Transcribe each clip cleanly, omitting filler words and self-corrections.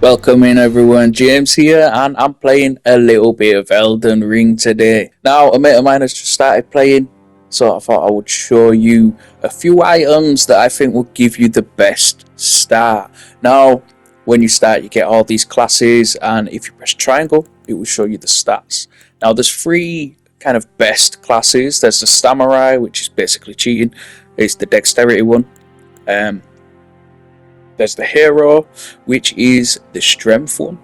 Welcome in everyone, James here, and I'm playing a little bit of Elden Ring today. Now, a mate of mine has just started playing, so I thought I would show you a few items that I think will give you the best start. Now, when you start, you get all these classes, and if you press triangle, it will show you the stats. Now, there's three kind of best classes. There's the Samurai, which is basically cheating. It's the dexterity one. There's the hero, which is the strength one.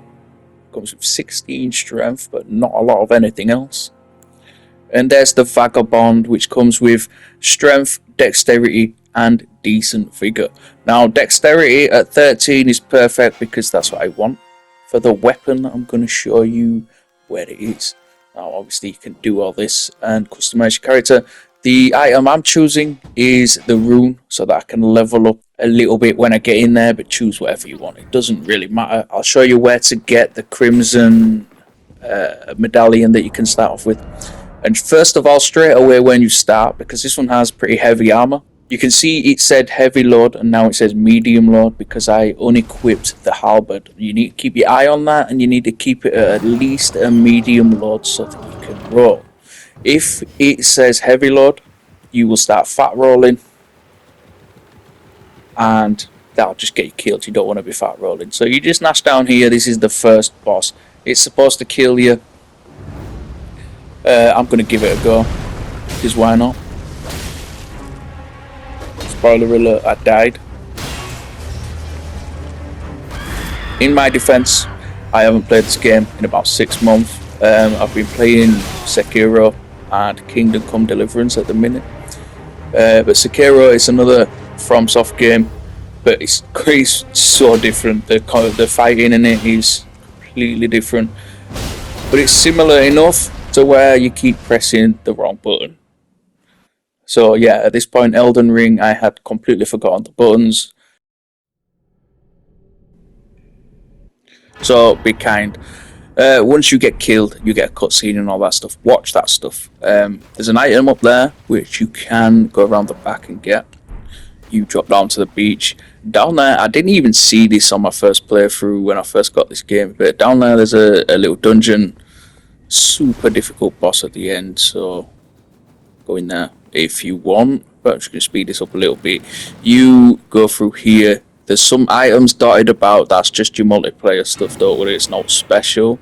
Comes with 16 strength, but not a lot of anything else. And there's the vagabond, which comes with strength, dexterity, and decent vigor. Now, dexterity at 13 is perfect because that's what I want. For the weapon, I'm going to show you where it is. Now, obviously, you can do all this and customize your character. The item I'm choosing is the rune, so that I can level up a little bit when I get in there, but choose whatever you want. It doesn't really matter. I'll show you where to get the crimson medallion that you can start off with. And first of all, straight away when you start, because this one has pretty heavy armor, you can see it said heavy load and now it says medium load because I unequipped the halberd. You need to keep your eye on that, and you need to keep it at least a medium load so that you can roll. If it says heavy load, you will start fat rolling, and that'll just get you killed. You don't want to be fat rolling. So you just nash down here. This is the first boss. It's supposed to kill you. I'm going to give it a go, because why not? Spoiler alert, I died. In my defense, I haven't played this game in about 6 months. I've been playing Sekiro and Kingdom Come Deliverance at the minute. But Sekiro is another FromSoft game, but it's so different. The fighting in it is completely different, but it's similar enough to where you keep pressing the wrong button. So yeah, at this point, Elden Ring, I had completely forgotten the buttons. So be kind. Once you get killed, you get a cutscene and all that stuff. Watch that stuff. There's an item up there which you can go around the back and get. You drop down to the beach. Down there, I didn't even see this on my first playthrough when I first got this game, but down there there's a little dungeon. Super difficult boss at the end, so go in there if you want. But I'm just going to speed this up a little bit. You go through here. There's some items dotted about. That's just your multiplayer stuff, don't worry, it's not special.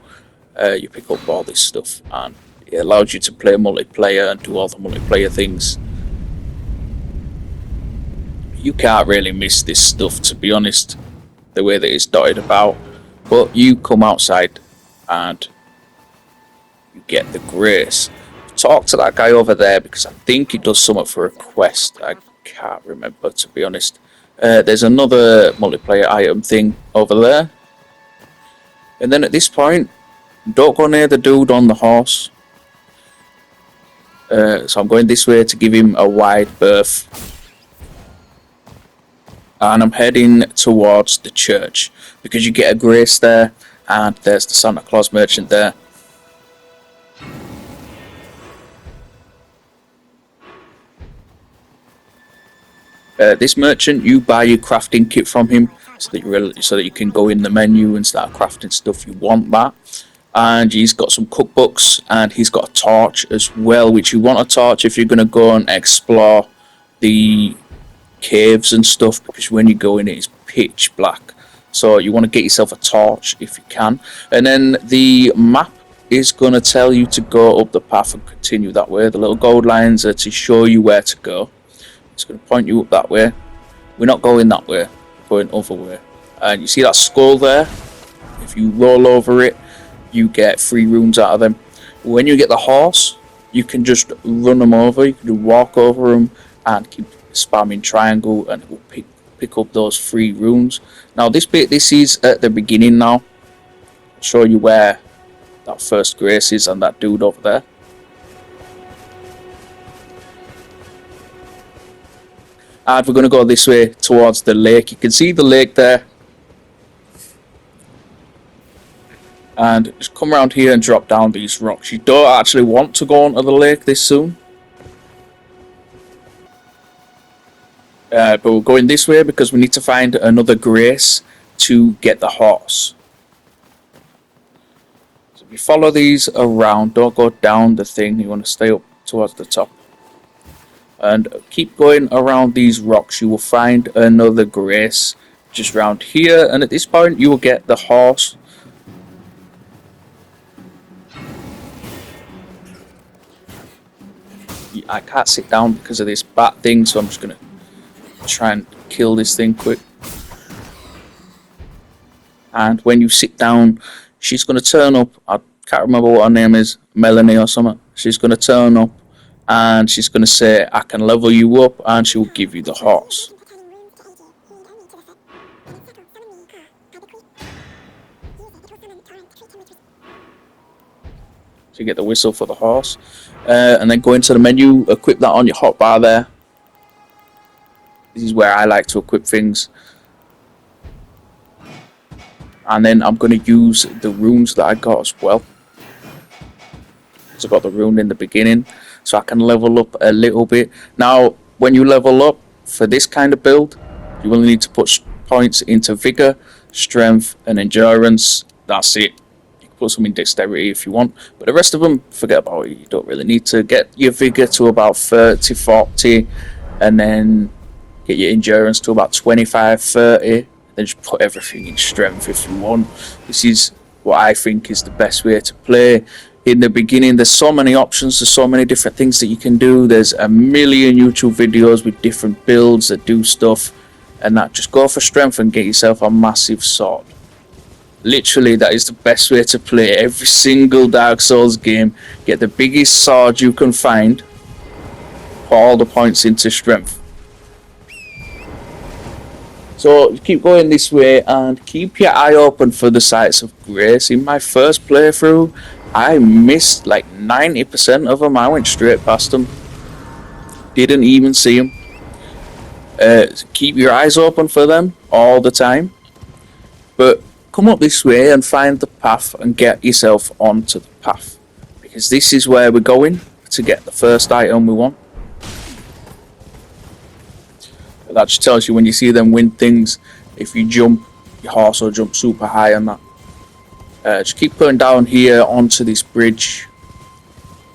You pick up all this stuff and it allows you to play multiplayer and do all the multiplayer things. You can't really miss this stuff, to be honest, the way that it's dotted about. But you come outside and you get the grace. Talk to that guy over there because I think he does something for a quest. I can't remember, to be honest. There's another multiplayer item thing over there. And then at this point, don't go near the dude on the horse. So I'm going this way to give him a wide berth. And I'm heading towards the church because you get a grace there, and there's the Santa Claus merchant there. This merchant, you buy your crafting kit from him so that you can go in the menu and start crafting stuff. You want that. And he's got some cookbooks, and he's got a torch as well, which you want a torch if you're going to go and explore the caves and stuff, because when you go in it's pitch black. So you want to get yourself a torch if you can. And then the map is going to tell you to go up the path and continue that way. The little gold lines are to show you where to go. It's going to point you up that way. We're not going that way, we're going other way. And you see that skull there? If you roll over it, you get 3 runes out of them. When you get the horse, you can just run them over. You can walk over them and keep spamming triangle, and it will pick up those 3 runes. Now this is at the beginning now. I'll show you where that first grace is and that dude over there. And we're going to go this way towards the lake. You can see the lake there. And just come around here and drop down these rocks. You don't actually want to go onto the lake this soon. But we're going this way because we need to find another grace to get the horse. You follow these around, don't go down the thing, you want to stay up towards the top. And keep going around these rocks, you will find another grace just round here, and at this point you will get the horse. I can't sit down because of this bat thing, so I'm just going to try and kill this thing quick. And when you sit down, she's going to turn up. I can't remember what her name is, Melanie or something. She's going to turn up and she's going to say, I can level you up, and she'll give you the horse. So you get the whistle for the horse. And then go into the menu, equip that on your hotbar there. This is where I like to equip things. And then I'm going to use the runes that I got as well. So I got the rune in the beginning, so I can level up a little bit. Now, when you level up for this kind of build, you will need to put points into vigor, strength, and endurance. That's it. You can put some in dexterity if you want, but the rest of them, forget about it. You don't really need to. Get your vigor to about 30, 40, and then get your endurance to about 25, 30. Then just put everything in strength if you want. This is what I think is the best way to play. In the beginning, there's so many options, there's so many different things that you can do. There's a million YouTube videos with different builds that do stuff, and that just go for strength and get yourself a massive sword. Literally, that is the best way to play every single Dark Souls game. Get the biggest sword you can find, put all the points into strength. So keep going this way and keep your eye open for the sites of grace. In my first playthrough, I missed like 90% of them. I went straight past them. Didn't even see them. Keep your eyes open for them all the time. But come up this way and find the path and get yourself onto the path. Because this is where we're going to get the first item we want. That just tells you when you see them win things, if you jump, your horse will jump super high on that. Just keep going down here onto this bridge.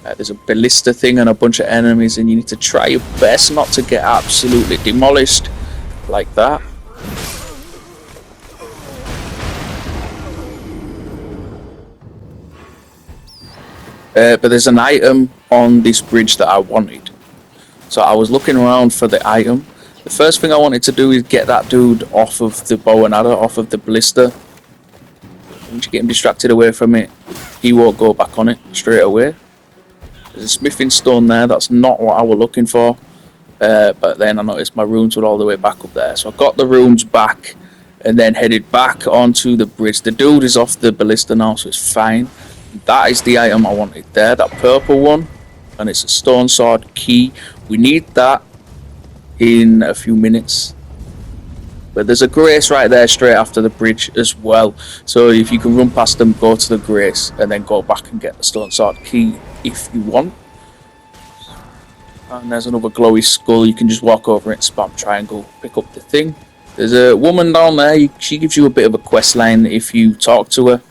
There's a ballista thing and a bunch of enemies, and you need to try your best not to get absolutely demolished like that. But there's an item on this bridge that I wanted. So I was looking around for the item. The first thing I wanted to do is get that dude off of the bow and arrow, off of the ballista. Once you get him distracted away from it, he won't go back on it straight away. There's a smithing stone there, that's not what I was looking for. But then I noticed my runes were all the way back up there. So I got the runes back and then headed back onto the bridge. The dude is off the ballista now, so it's fine. That is the item I wanted there, that purple one. And it's a stone sword key. We need that in a few minutes. But there's a grace right there straight after the bridge as well. So if you can run past them, go to the grace and then go back and get the stone sword key if you want. And there's another glowy skull. You can just walk over it, spam triangle, pick up the thing. There's a woman down there. She gives you a bit of a quest line if you talk to her.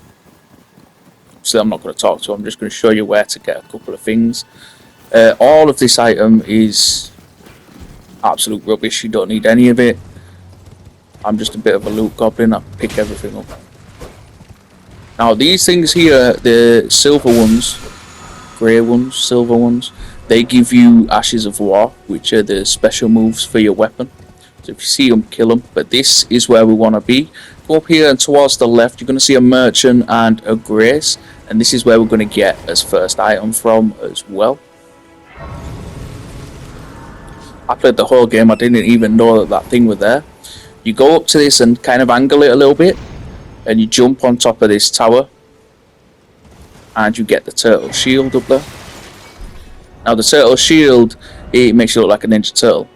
So I'm not going to talk to her. I'm just going to show you where to get a couple of things. All of this item is absolute rubbish. You don't need any of it. I'm just a bit of a loot goblin. I pick everything up. Now these things here, the silver ones, grey ones, silver ones, they give you Ashes of War, which are the special moves for your weapon. So if you see them, kill them. But this is where we want to be. Go up here and towards the left, you're going to see a merchant and a grace. And this is where we're going to get as first item from as well. I played the whole game, I didn't even know that that thing was there. You go up to this and kind of angle it a little bit, and you jump on top of this tower, and you get the turtle shield up there. Now the turtle shield, it makes you look like a ninja turtle,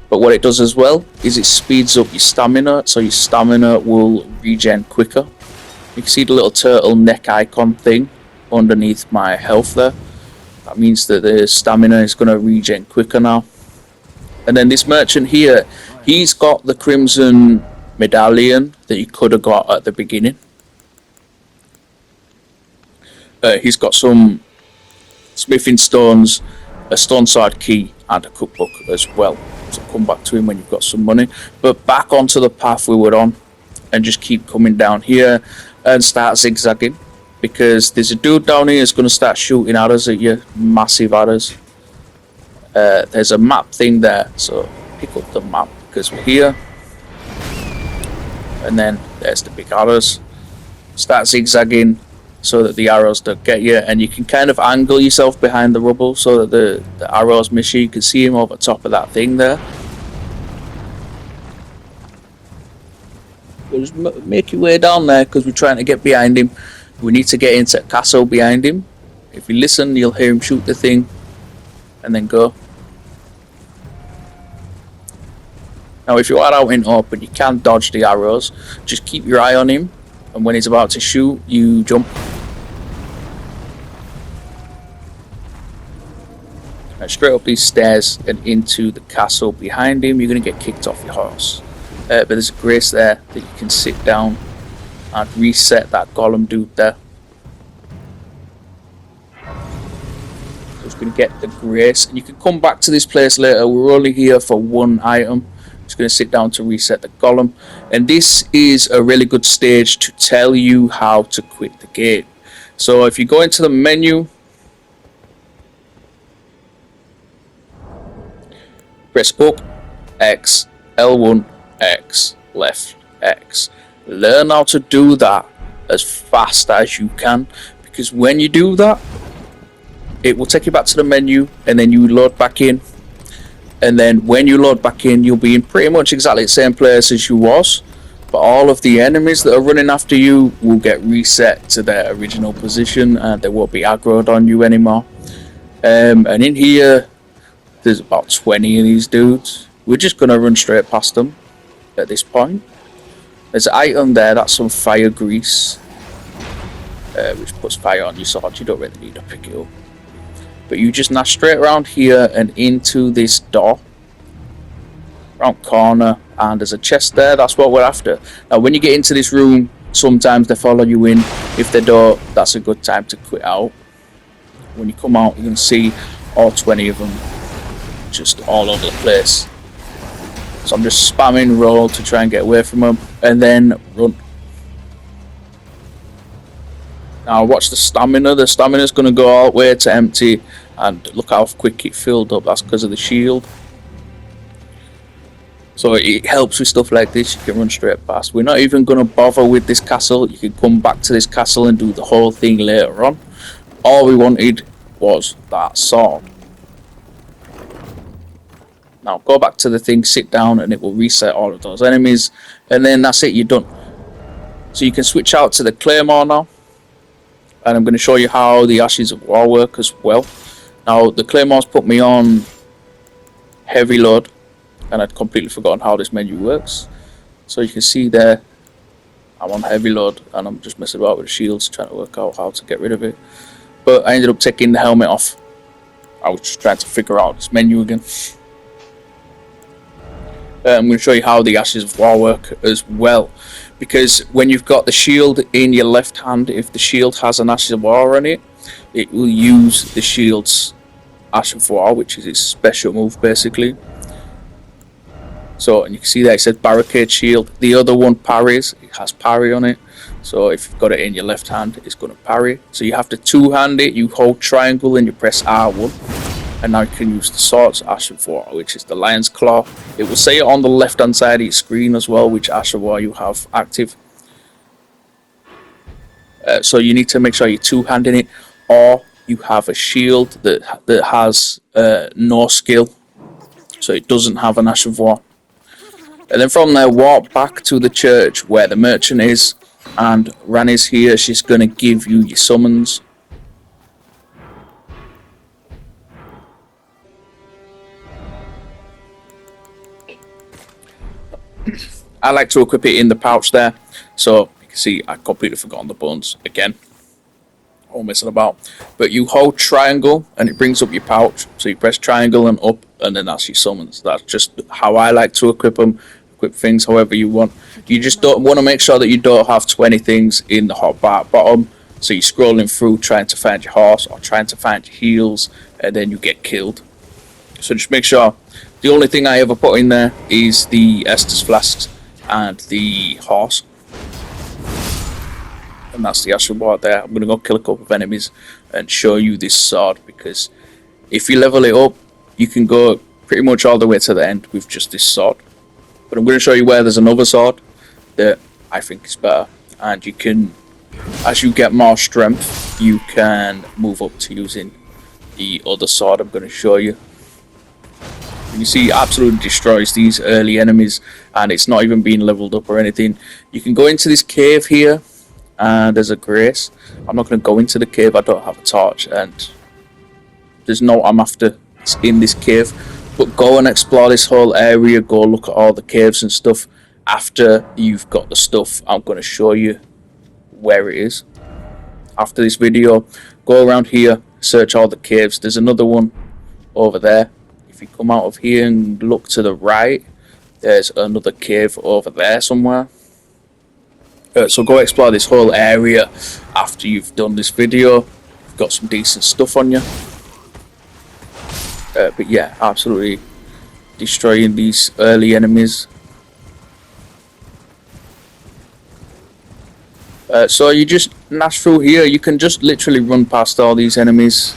but what it does as well is it speeds up your stamina, so your stamina will regen quicker. You can see the little turtle neck icon thing underneath my health there. That means that the stamina is going to regen quicker now. And then this merchant here, he's got the crimson medallion that you could have got at the beginning. He's got some smithing stones, a stone sword key, and a cookbook as well. So come back to him when you've got some money. But back onto the path we were on, and just keep coming down here and start zigzagging, because there's a dude down here who's going to start shooting arrows at you, massive arrows. There's a map thing there, so pick up the map because we're here. And then there's the big arrows. Start zigzagging so that the arrows don't get you, and you can kind of angle yourself behind the rubble so that the arrows miss you. You can see him over top of that thing there. Just make your way down there because we're trying to get behind him. We need to get into a castle behind him. If you listen, you'll hear him shoot the thing and then go. Now if you are out in open, you can dodge the arrows. Just keep your eye on him, and when he's about to shoot, you jump. And straight up these stairs and into the castle behind him. You're going to get kicked off your horse. But there's a grace there that you can sit down and reset that golem dude there. So it's going to get the grace, and you can come back to this place later. We're only here for one item. Just going to sit down to reset the golem, and this is a really good stage to tell you how to quit the game. So if you go into the menu, press up, X, L1, X, left, X. Learn how to do that as fast as you can, because when you do that, it will take you back to the menu, and then you load back in. And then when you load back in, you'll be in pretty much exactly the same place as you was, but all of the enemies that are running after you will get reset to their original position, and they won't be aggroed on you anymore. And in here, there's about 20 of these dudes. We're just going to run straight past them at this point. There's an item there, that's some fire grease, which puts fire on your sword. You don't really need to pick it up. But you just nash straight around here and into this door, round corner, and there's a chest there. That's what we're after. Now when you get into this room, sometimes they follow you in. If they don't, that's a good time to quit out. When you come out, you can see all 20 of them just all over the place. So I'm just spamming roll to try and get away from them, and then run. Now watch the stamina. The stamina is going to go all the way to empty, and look how quick it filled up. That's because of the shield. So it helps with stuff like this. You can run straight past. We're not even going to bother with this castle. You can come back to this castle and do the whole thing later on. All we wanted was that sword. Now go back to the thing, sit down, and it will reset all of those enemies, and then that's it, you're done. So you can switch out to the claymore now, and I'm going to show you how the Ashes of War work as well. Now the claymore's put me on heavy load, and I'd completely forgotten how this menu works. So you can see there, I'm on heavy load, and I'm just messing about with the shields, trying to work out how to get rid of it. But I ended up taking the helmet off. I was just trying to figure out this menu again. I'm going to show you how the Ashes of War work as well, because when you've got the shield in your left hand, if the shield has an Ashes of War on it, it will use the shield's Ash of War, which is its special move basically. So, and you can see there it says barricade shield. The other one parries, it has parry on it. So if you've got it in your left hand, it's going to parry. So you have to two-hand it, you hold triangle and you press R1. And now you can use the sword's Ash of War, which is the Lion's Claw. It will say it on the left hand side of your screen as well, which Ash of War you have active. So you need to make sure you're two-handing it, or you have a shield that has no skill, so it doesn't have an Ash of War. And then from there, walk back to the church where the merchant is, and Rani's here. She's going to give you your summons. I like to equip it in the pouch there, so you can see I completely forgotten the bones again. All messing about. But you hold triangle and it brings up your pouch, so you press triangle and up, and then that's your summons. That's just how I like to equip them. Equip things however you want. You just don't want to make sure that you don't have 20 things in the hotbar bottom, So you're scrolling through trying to find your horse or trying to find your heals, and then you get killed. So just make sure. The only thing I ever put in there is the Estus flasks and the horse. And that's the Astral Board there. I'm going to go kill a couple of enemies and show you this sword, because if you level it up, you can go pretty much all the way to the end with just this sword. But I'm going to show you where there's another sword that I think is better. And you can, as you get more strength, you can move up to using the other sword I'm going to show you. You see, it absolutely destroys these early enemies, and it's not even being leveled up or anything. You can go into this cave here, and there's a grace. I'm not going to go into the cave, I don't have a torch, and there's no I'm after in this cave. But go and explore this whole area, go look at all the caves and stuff. After you've got the stuff, I'm going to show you where it is. After this video, go around here, search all the caves. There's another one over there. If you come out of here and look to the right, there's another cave over there somewhere. So go explore this whole area after you've done this video. You've got some decent stuff on you. But yeah, absolutely destroying these early enemies. So you just nash through here. You can just literally run past all these enemies.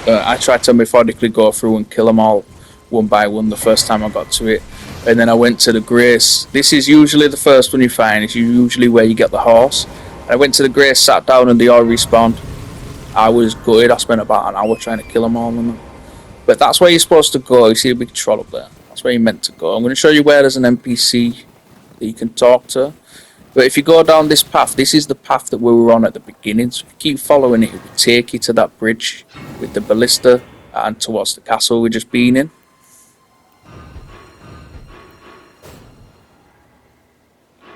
I tried to methodically go through and kill them all one by one the first time I got to it. And then I went to the Grace. This is usually the first one you find. It's usually where you get the horse. I went to the Grace, sat down, and they all respawned. I was gutted. I spent about an hour trying to kill them all. But that's where you're supposed to go. You see a big troll up there. That's where you're meant to go. I'm going to show you where there's an NPC that you can talk to. But if you go down this path, this is the path that we were on at the beginning. So if you keep following it, it will take you to that bridge with the ballista and towards the castle we've just been in.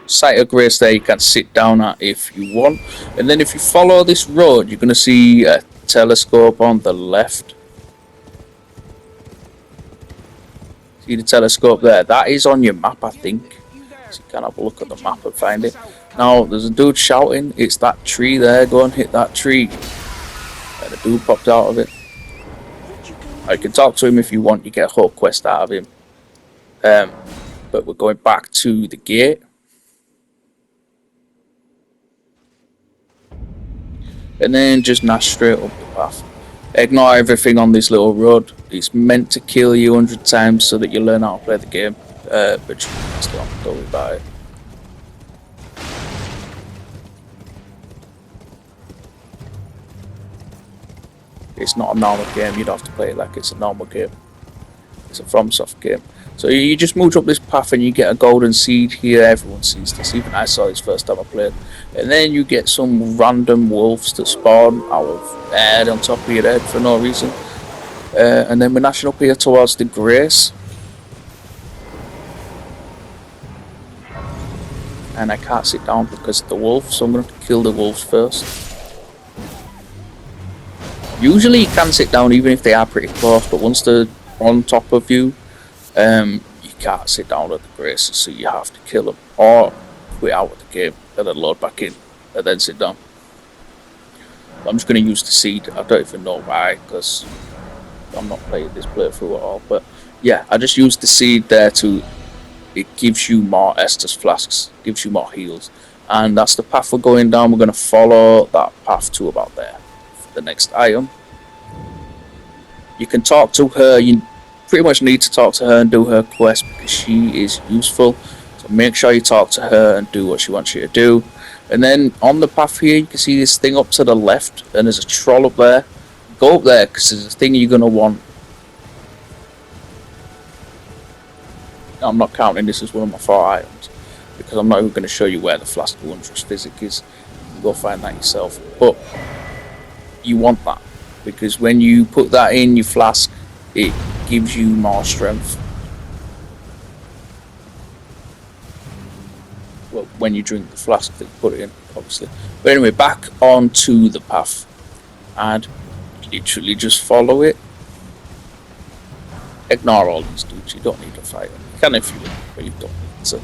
Site of Grace there you can sit down at if you want. And then if you follow this road, you're going to see a telescope on the left. See the telescope there? That is on your map, I think. So you can have a look at the map and find it. Now, there's a dude shouting. It's that tree there. Go and hit that tree. And the dude popped out of it. Now, you can talk to him if you want. You get a whole quest out of him. But we're going back to the gate. And then just nash straight up the path. Ignore everything on this little road. It's meant to kill you 100 times so that you learn how to play the game. But still, don't worry about it. It's not a normal game. You'd have to play it like it's a normal game. It's a FromSoft game. So you just move up this path and you get a golden seed here. Everyone sees this. Even I saw this first time I played. And then you get some random wolves that spawn out of air on top of your head for no reason. And then we're nashing up here towards the Grace. And I can't sit down because of the wolves, so I'm going to have to kill the wolves first. Usually you can sit down even if they are pretty close, but once they're on top of you, you can't sit down at the Graces, so you have to kill them or quit out of the game and then load back in and then sit down. I'm just going to use the seed. I don't even know why, because I'm not playing this playthrough at all, but yeah, I just used the seed there to... It gives you more Estus flasks, gives you more heals, and that's the path we're going down. We're going to follow that path to about there for the next item. You can talk to her. You pretty much need to talk to her and do her quest because she is useful, so make sure you talk to her and do what she wants you to do. And then on the path here you can see this thing up to the left, and there's a troll up there. Go up there because there's a thing you're going to want. I'm not counting this as one of my 4 items because I'm not even going to show you where the Flask of Wondrous Physic is. You go find that yourself. But you want that because when you put that in your flask, it gives you more strength. Well, when you drink the flask that you put it in, obviously. But anyway, back onto the path and literally just follow it. Ignore all these dudes. You don't need to fight them. You can if you want, but you don't need to.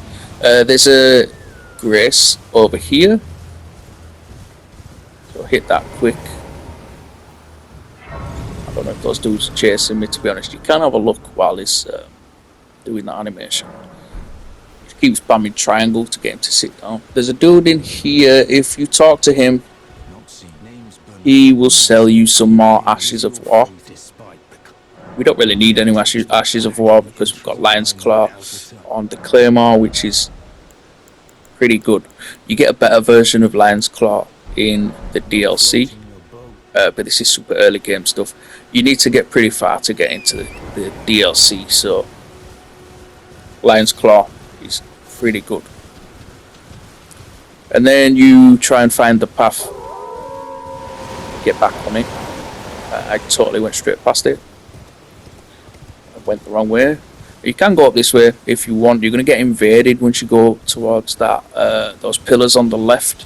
There's a Grace over here. hit that quick. I don't know if those dudes are chasing me, to be honest. You can have a look while he's doing that animation. He keeps spamming triangle to get him to sit down. There's a dude in here. If you talk to him, he will sell you some more Ashes of War. We don't really need any Ashes of War because we've got Lion's Claw on the Claymore, which is pretty good. You get a better version of Lion's Claw in the DLC, but this is super early game stuff. You need to get pretty far to get into the DLC, so Lion's Claw is pretty good. And then you try and find the path, get back on it. I totally went straight past it. I went the wrong way. You can go up this way if you want. You're going to get invaded once you go towards that those pillars on the left.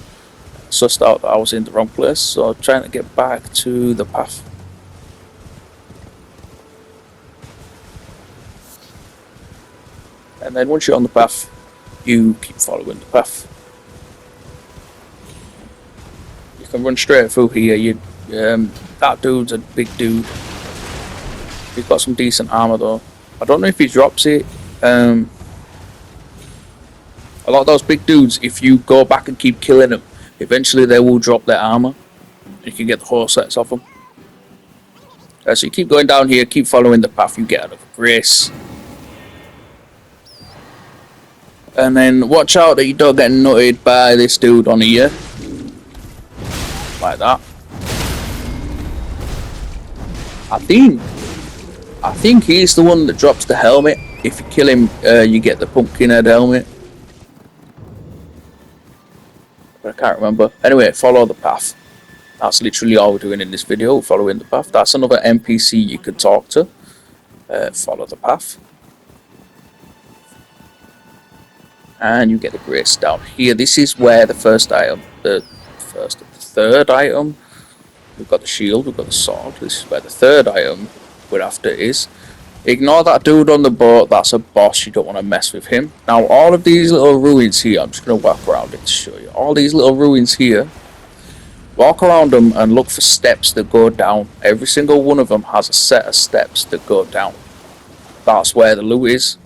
So I thought I was in the wrong place, so I'm trying to get back to the path. And then once you're on the path, you keep following the path. You can run straight through here. That dude's a big dude. He's got some decent armor though. I don't know if he drops it. A lot of those big dudes, if you go back and keep killing them, eventually they will drop their armor. You can get the whole sets off them. So you keep going down here, keep following the path, you get out of grace. And then watch out that you don't get nutted by this dude on here. Like that. I think he's the one that drops the helmet. If you kill him, you get the pumpkin head helmet. But I can't remember. Anyway, follow the path. That's literally all we're doing in this video, following the path. That's another NPC you could talk to. Follow the path. And you get the grace down here. This is where the third item. We've got the shield, we've got the sword. This is where the third item we're after is. Ignore that dude on the boat, that's a boss, you don't want to mess with him. Now all of these little ruins here, I'm just going to walk around it to show you. All these little ruins here, walk around them and look for steps that go down. Every single one of them has a set of steps that go down. That's where the loot is.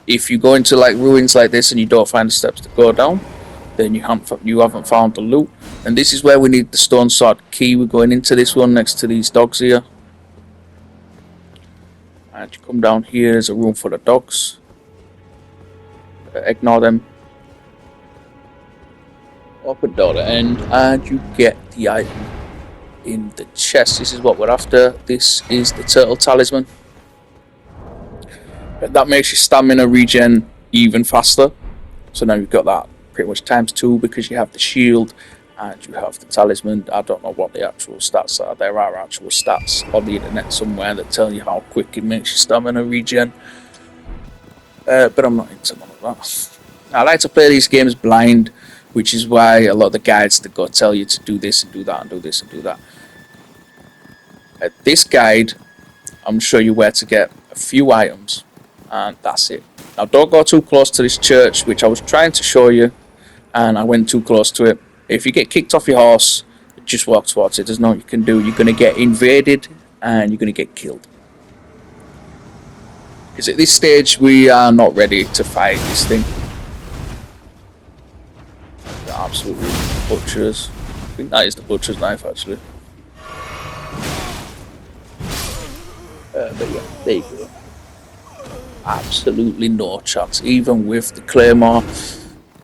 If you go into like ruins like this and you don't find the steps that go down, then you haven't found the loot. And this is where we need the stone sword key. We're going into this one next to these dogs here. And you come down here, there's a room full of dogs. Ignore them. Open door to end, and you get the item in the chest. This is what we're after. This is the turtle talisman. That makes your stamina regen even faster. So now you've got that pretty much ×2 because you have the shield and you have the talisman. I don't know what the actual stats are. There are actual stats on the internet somewhere that tell you how quick it makes your stamina regen. But I'm not into none of that. I like to play these games blind, which is why a lot of the guides that go tell you to do this and do that and do this and do that. This guide, I'm going to show you where to get a few items, and that's it. Now don't go too close to this church, which I was trying to show you, and I went too close to it. If you get kicked off your horse, just walk towards it. There's nothing you can do. You're going to get invaded and you're going to get killed. Because at this stage we are not ready to fight this thing. They're absolutely butchers. I think that is the butcher's knife actually. But yeah, there you go. Absolutely no chance. Even with the claymore,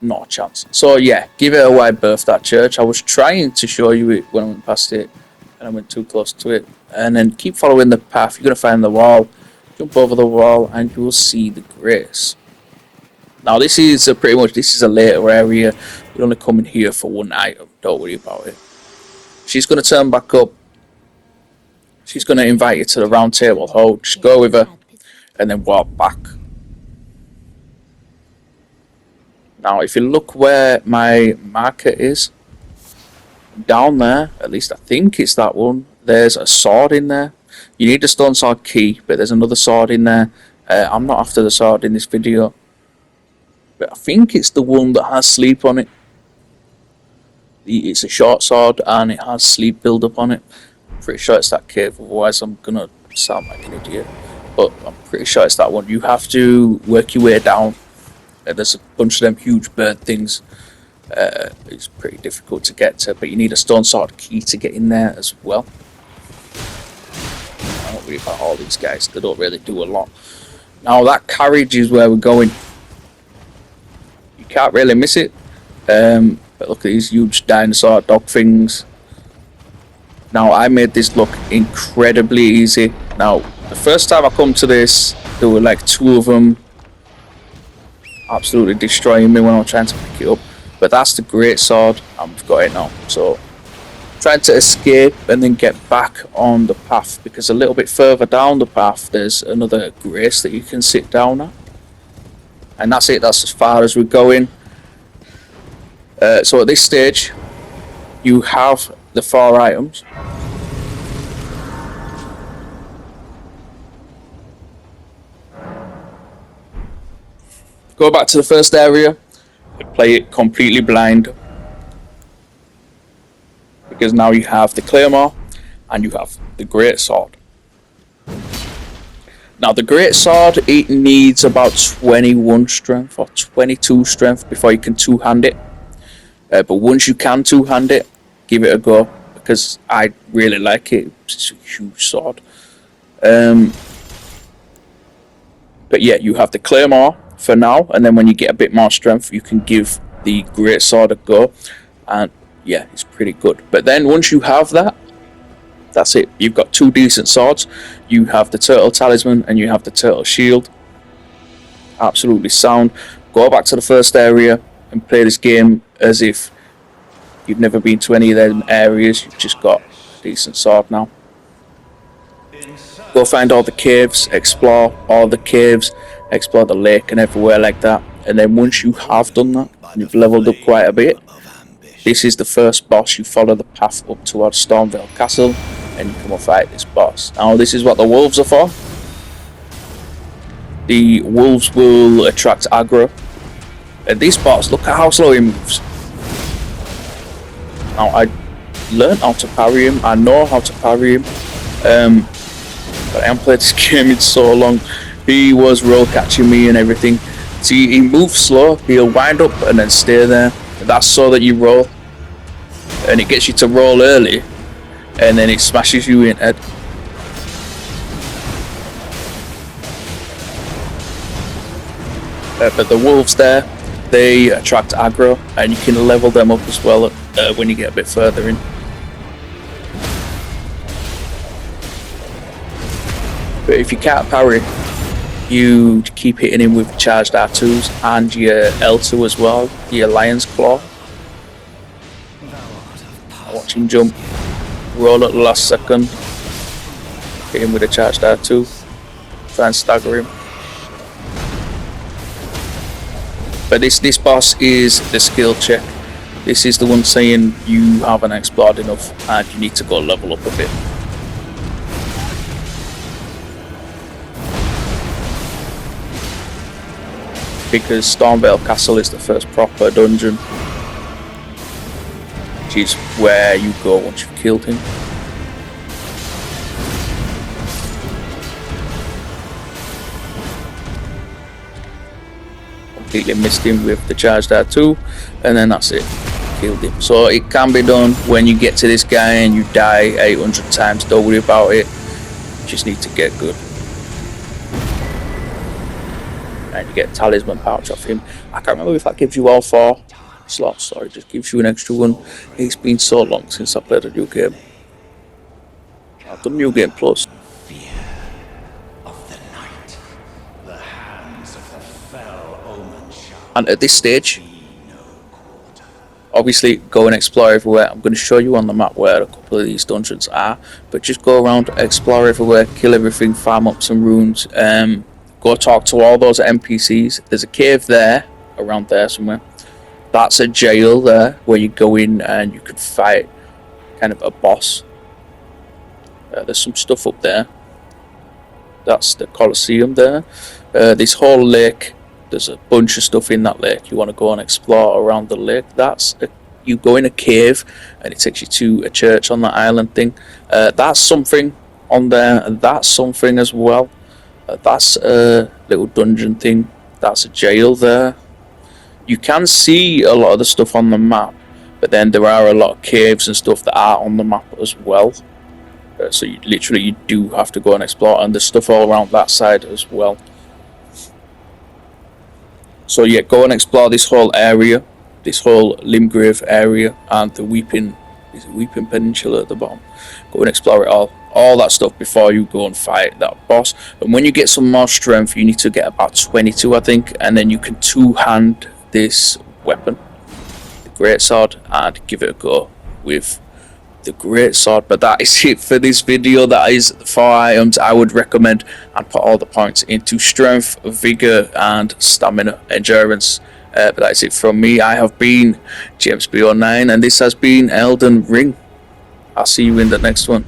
not a chance. So yeah, give it a wide berth, that church. I was trying to show you it when I went past it, and I went too close to it. And then keep following the path. You're going to find the wall. Jump over the wall and you will see the grace. Now this is a later area. You're only coming here for one item. Don't worry about it. She's going to turn back up. She's going to invite you to the round table hold. Just go with her and then walk back. Now if you look where my marker is, down there, at least I think it's that one, there's a sword in there. You need a stone sword key, but there's another sword in there. I'm not after the sword in this video, but I think it's the one that has sleep on it. It's a short sword and it has sleep build up on it. Pretty sure it's that cave, otherwise I'm gonna sound like an idiot. But I'm pretty sure it's that one. You have to work your way down. There's a bunch of them huge bird things. It's pretty difficult to get to, but you need a stone sword key to get in there as well. I don't worry about all these guys, they don't really do a lot. Now that carriage is where we're going. You can't really miss it. But look at these huge dinosaur dog things. Now I made this look incredibly easy. Now the first time I come to this, there were like 2 of them absolutely destroying me when I was trying to pick it up. But that's the great sword, and we've got it now. So trying to escape and then get back on the path, because a little bit further down the path there's another grace that you can sit down at. And that's it, that's as far as we're going. So at this stage you have the 4 items. Go back to the first area and play it completely blind, because now you have the claymore and you have the great sword. Now the great sword, it needs about 21 strength or 22 strength before you can two-hand it. But once you can two-hand it, give it a go, because I really like it. It's a huge sword. But yeah, you have the claymore for now, and then when you get a bit more strength you can give the great sword a go, and yeah, it's pretty good. But then once you have that, that's it. You've got 2 decent swords. You have the turtle talisman and you have the turtle shield. Absolutely sound. Go back to the first area and play this game as if you've never been to any of them areas. You've just got a decent sword now. Go find all the caves, explore all the caves, explore the lake and everywhere like that. And then once you have done that, and you've leveled up quite a bit, this is the first boss. You follow the path up towards Stormvale Castle and you come and fight this boss. Now this is what the wolves are for. The wolves will attract aggro. And this boss, look at how slow he moves. Now I learned how to parry him, I know how to parry him. But I haven't played this game in so long. He was roll catching me and everything. See, he moves slow, he'll wind up and then stay there. That's so that you roll. And it gets you to roll early, and then it smashes you in head. But the wolves there, they attract aggro, and you can level them up as well when you get a bit further in. But if you can't parry, you keep hitting him with charged R2s and your L2 as well, your Lion's Claw. Watch him jump, roll at the last second, hit him with a charged R2, try and stagger him. But this boss is the skill check. This is the one saying you haven't explored enough and you need to go level up a bit. Because Stormvale Castle is the first proper dungeon, which is where you go once you've killed him. Completely missed him with the charged R2, and then that's it, killed him. So it can be done when you get to this guy and you die 800 times, don't worry about it, you just need to get good. And you get a talisman pouch off him. I can't remember if that gives you all 4 slots or it just gives you an extra one. It's been so long since I played a new game. I've done New Game Plus. Fear of the night, the hands of the fell omen shall And at this stage, be no quarter. obviously go and explore everywhere. I'm going to show you on the map where a couple of these dungeons are, but just go around, explore everywhere, kill everything, farm up some runes, go talk to all those NPCs. There's a cave there, around there somewhere. That's a jail there, where you go in and you can fight kind of a boss. There's some stuff up there. That's the Colosseum there. This whole lake, there's a bunch of stuff in that lake. You want to go and explore around the lake. That's a you go in a cave and it takes you to a church on the island thing. That's something on there, and that's something as well. That's a little dungeon thing. That's a jail there. You can see a lot of the stuff on the map, but then there are a lot of caves and stuff that are on the map as well. So you do have to go and explore, and there's stuff all around that side as well. So yeah, go and explore this whole area, this whole Limgrave area, and the Weeping Peninsula at the bottom. Go and explore it all that stuff before you go and fight that boss. And when you get some more strength, you need to get about 22, I think, and then you can two-hand this weapon, the greatsword, and give it a go with the greatsword. But that is it for this video. That is the 4 items I would recommend, and put all the points into strength, vigor, and stamina, endurance. But that's it from me. I have been James B09, and this has been Elden Ring. I'll see you in the next one.